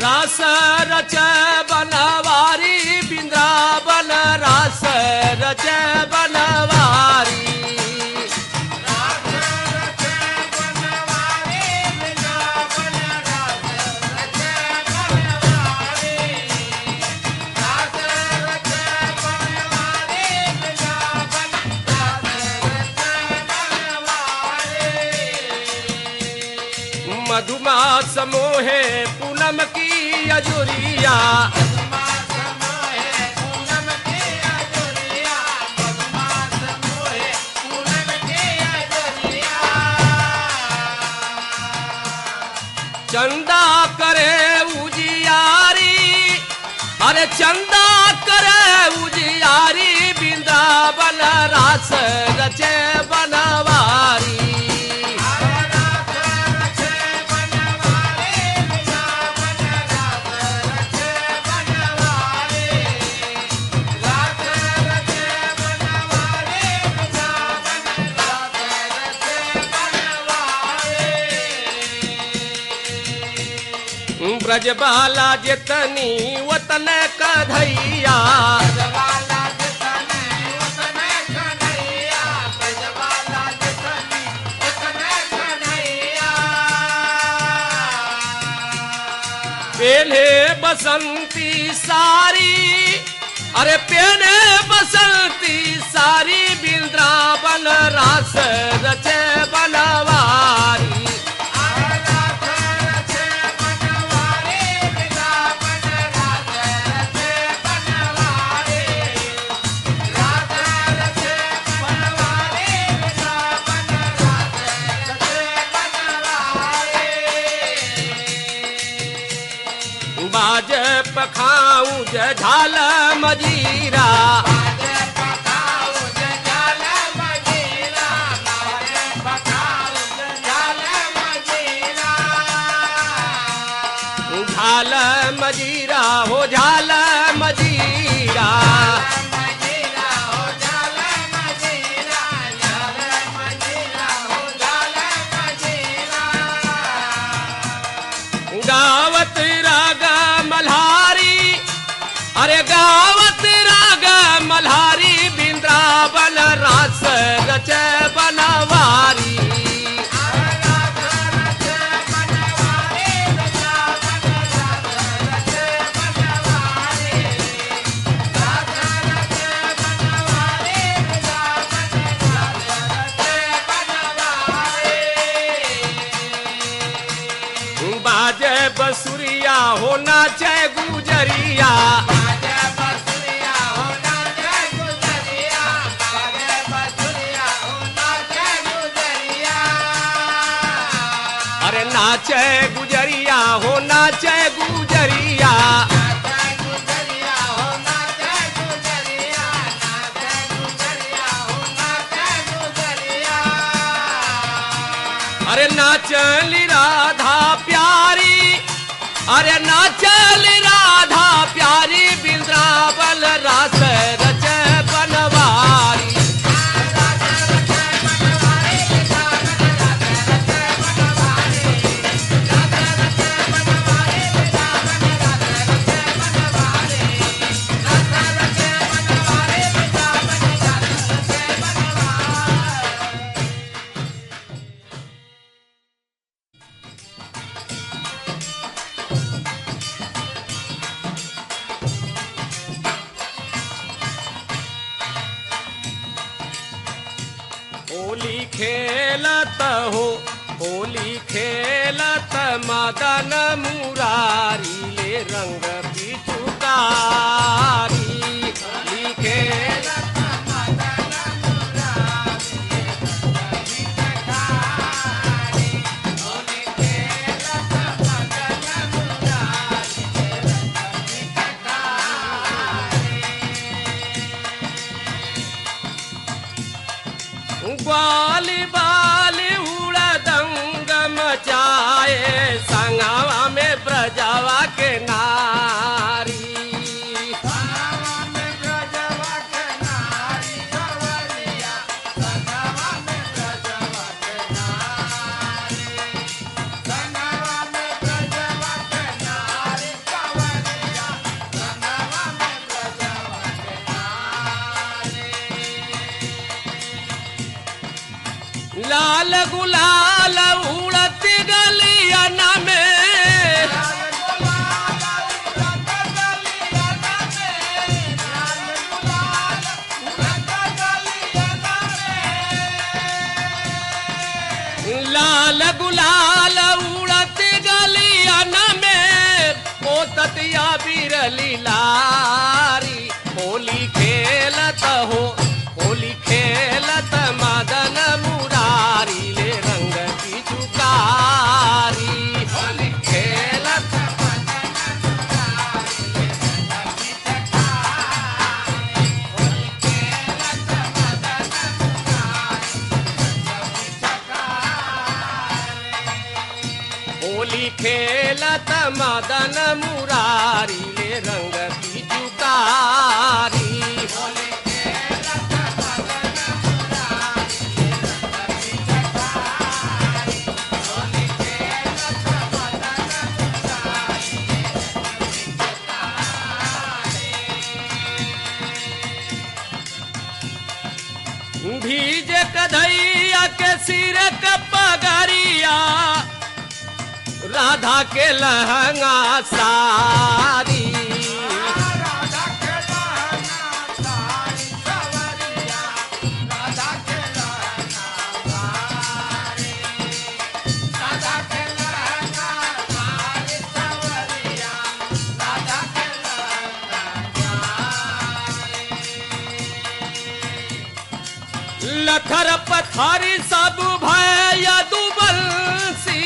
रास रच बनवारी वृंदावन रास रच बनवारी मधुमास मोहे पूनम की अजुरिया चंदा करे उजियारी अरे चंदा करे उजियारी वृंदावन रास रचे बनवारी ब्रजबाला जितनी वतन कन्हैया पहले बसंती सारी अरे पहले बसंती सारी वृंदावन रास रचे बनवारी बाज पखाऊं झाल मजीरा झाल मजीरा हो झाल मजीरा गावत राग मल्हारी अरे गावत राग मल्हारी वृंदावन रास रच बनवारी बाजे बसुरिया होना चाहे गुजरिया अरे नाचे गुजरिया हो नाचे गुजरिया अरे नाचली राधा प्यारी अरे नाचली राधा प्यारी वृंदावन रास रच बनवारी होली खेलत हो होली खेलत मदन मुरारी ले रंग पिचुकारी होली खेलत मदन मुरारी होली खेलत मदन मुरारी बाली बाली उड़दंग मचाए संगवा में ब्रजवा के नारी संगवा में ब्रजवा के नारी गवलिया संगवा में ब्रजवा के नारी संगवा में ब्रजवा के नारी लाल गुलाल उड़त गलियन में, लाल गुलाल उड़त गलियन में, पोततिया बिरली लारी, होली खेलत हो, होली खेलत मदन मुरारी ले रंग की चुकारी, होली खेलत मदन मुरारी ले रंग की चुकारी, होली खेलत मदन मुरारी, होली खेलत मदन मुरारी ले रंग की चुकारी, होली भीजे कन्हैया के सिर का पगड़िया, राधा के लहंगा सारी, राधा के लहंगा सारी सवरिया, राधा के लहंगा सारी, राधा के लहंगा सारी सवरिया, राधा के लहंगा सारी। लखर पथारी सब भय दुबंसी,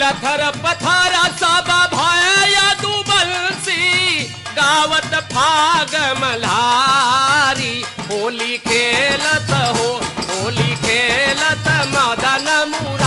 लखर पथारा सब भय दुबंसी, गावत फाग मल्हारी, होली खेलत हो, होली खेलत मदन मुरारी।